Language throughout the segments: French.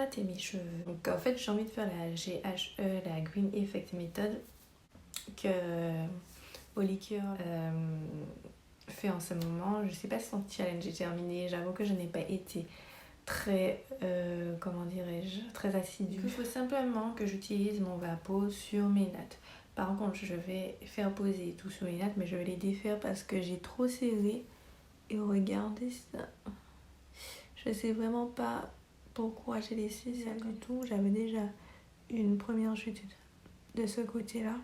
hydrater mes cheveux. Donc en fait j'ai envie de faire la GHE, la Green Effect Method que Oliqueur fait en ce moment. Je sais pas si son challenge est terminé, j'avoue que je n'ai pas été très, comment dirais-je, très assidue. Il faut simplement que j'utilise mon vapeau sur mes nattes. Par contre, je vais faire poser tout sur les nattes, mais je vais les défaire parce que j'ai trop serré. Et regardez ça. Je sais vraiment pas pourquoi j'ai laissé ça du tout. J'avais déjà une première chute de ce côté-là.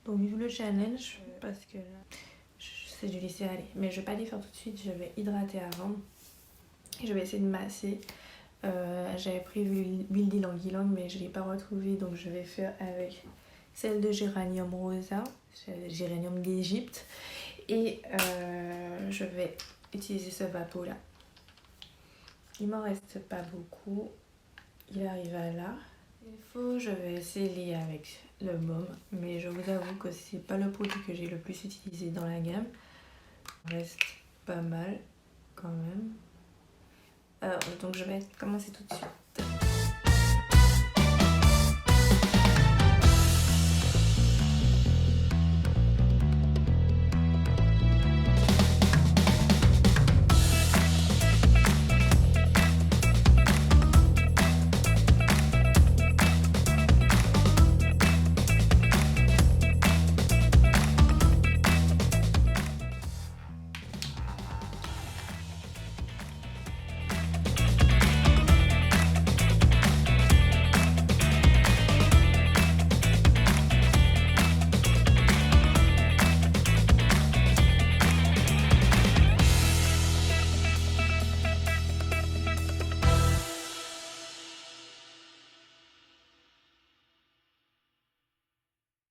Donc, vive le challenge, parce que là, c'est du laisser aller. Mais je vais pas les faire tout de suite, je vais hydrater avant. Et je vais essayer de masser. J'avais prévu l'huile d'ylang-ylang, mais je ne l'ai pas retrouvée, donc je vais faire avec celle de géranium rosa, géranium d'Égypte. Et je vais utiliser ce vapeau-là. Il m'en reste pas beaucoup. Il arrive à là. Je vais sceller avec le baume, mais je vous avoue que c'est pas le produit que j'ai le plus utilisé dans la gamme. Il reste pas mal quand même. Donc je vais commencer tout de suite.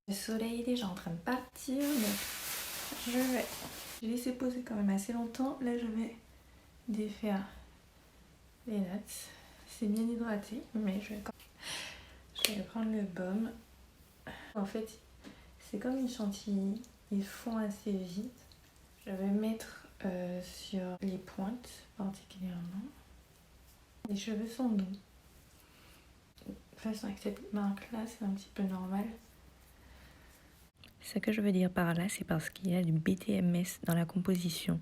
Le soleil est déjà en train de partir, donc j'ai laissé poser quand même assez longtemps. Là, je vais défaire les nattes. C'est bien hydraté, mais je vais prendre le baume. En fait, c'est comme une chantilly, ils fond assez vite. Je vais mettre sur les pointes particulièrement. Les cheveux sont doux. De toute façon, avec cette marque-là, c'est un petit peu normal. Ce que je veux dire par là, c'est parce qu'il y a du BTMS dans la composition.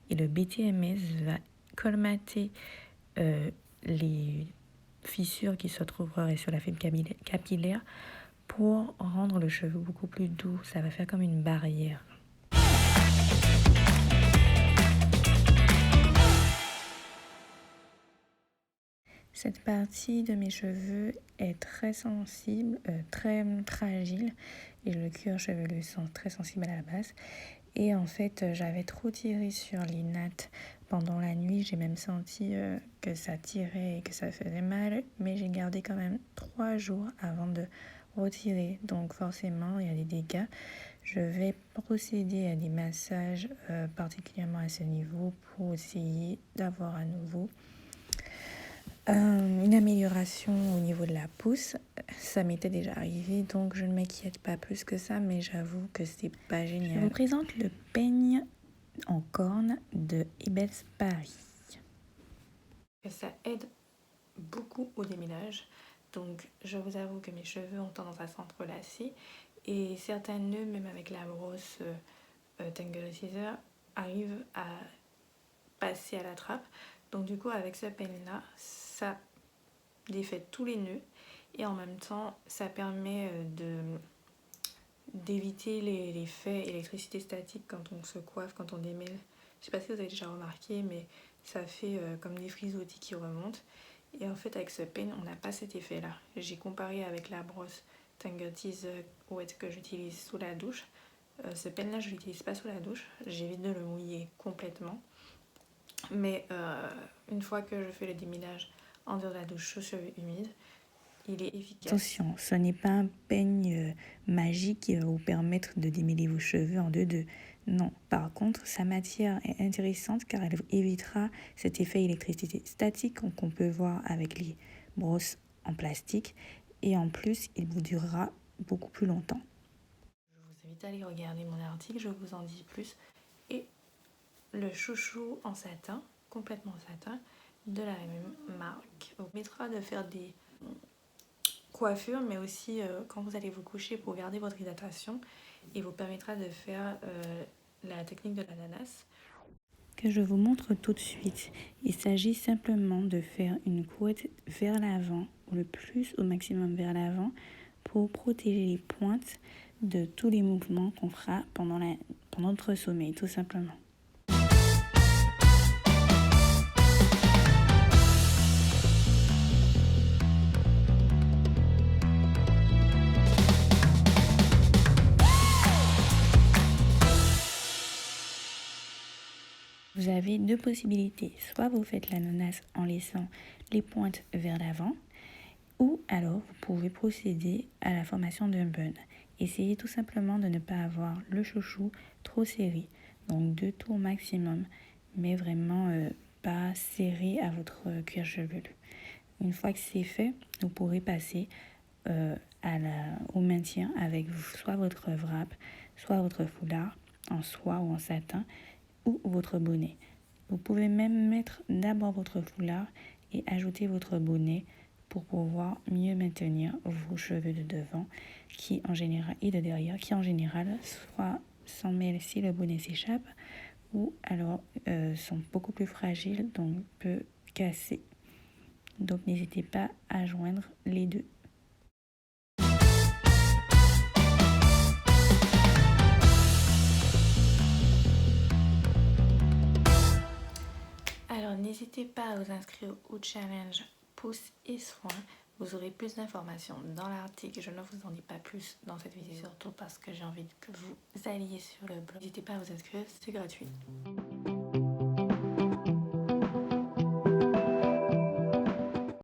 Et le BTMS va colmater les fissures qui se trouveraient sur la fibre capillaire pour rendre le cheveu beaucoup plus doux. Ça va faire comme une barrière. Cette partie de mes cheveux est très sensible, très fragile, et le cuir chevelu sont très sensibles à la base. Et en fait, j'avais trop tiré sur les nattes pendant la nuit. J'ai même senti que ça tirait et que ça faisait mal, mais j'ai gardé quand même 3 jours avant de retirer. Donc forcément, il y a des dégâts. Je vais procéder à des massages particulièrement à ce niveau pour essayer d'avoir à nouveau une amélioration au niveau de la pousse. Ça m'était déjà arrivé, donc je ne m'inquiète pas plus que ça, mais j'avoue que c'est pas génial. Je vous présente le peigne en corne de Ibetz Paris. Ça aide beaucoup au démêlage, donc je vous avoue que mes cheveux ont tendance à s'entrelacer et certains nœuds, même avec la brosse Tangle Teaser, arrivent à passer à la trappe. Donc du coup, avec ce peigne-là, ça défait tous les nœuds et en même temps, ça permet d'éviter l'effet électricité statique quand on se coiffe, quand on démêle. Je sais pas si vous avez déjà remarqué, mais ça fait comme des frisottis qui remontent. Et en fait, avec ce peigne, on n'a pas cet effet-là. J'ai comparé avec la brosse Tangle Teaser Wet que j'utilise sous la douche. Ce peigne-là, je ne l'utilise pas sous la douche. J'évite de le mouiller complètement. Mais une fois que je fais le démêlage en dehors de la douche aux cheveux humides, il est efficace. Attention, ce n'est pas un peigne magique qui va vous permettre de démêler vos cheveux en 2-2. Non, par contre, sa matière est intéressante car elle évitera cet effet électricité statique qu'on peut voir avec les brosses en plastique. Et en plus, il vous durera beaucoup plus longtemps. Je vous invite à aller regarder mon article, je vous en dis plus. Et le chouchou en satin, complètement en satin, de la même marque. Vous permettra de faire des coiffures, mais aussi quand vous allez vous coucher pour garder votre hydratation, et vous permettra de faire la technique de l'ananas Que je vous montre tout de suite. Il s'agit simplement de faire une couette vers l'avant, ou le plus au maximum vers l'avant, pour protéger les pointes de tous les mouvements qu'on fera pendant notre sommeil, tout simplement. Vous avez deux possibilités. Soit vous faites l'ananas en laissant les pointes vers l'avant, ou alors vous pouvez procéder à la formation d'un bun. Essayez tout simplement de ne pas avoir le chouchou trop serré. Donc 2 tours maximum, mais vraiment pas serré à votre cuir chevelu. Une fois que c'est fait, vous pourrez passer au maintien avec soit votre wrap, soit votre foulard en soie ou en satin, ou votre bonnet. Vous pouvez même mettre d'abord votre foulard et ajouter votre bonnet pour pouvoir mieux maintenir vos cheveux de devant qui en général et de derrière qui en général soit s'en mêlent si le bonnet s'échappe ou alors sont beaucoup plus fragiles donc peut casser. Donc n'hésitez pas à joindre les deux. Alors n'hésitez pas à vous inscrire au challenge pouces et soins. Vous aurez plus d'informations dans l'article. Je ne vous en dis pas plus dans cette vidéo, surtout parce que j'ai envie que vous alliez sur le blog. N'hésitez pas à vous inscrire, c'est gratuit.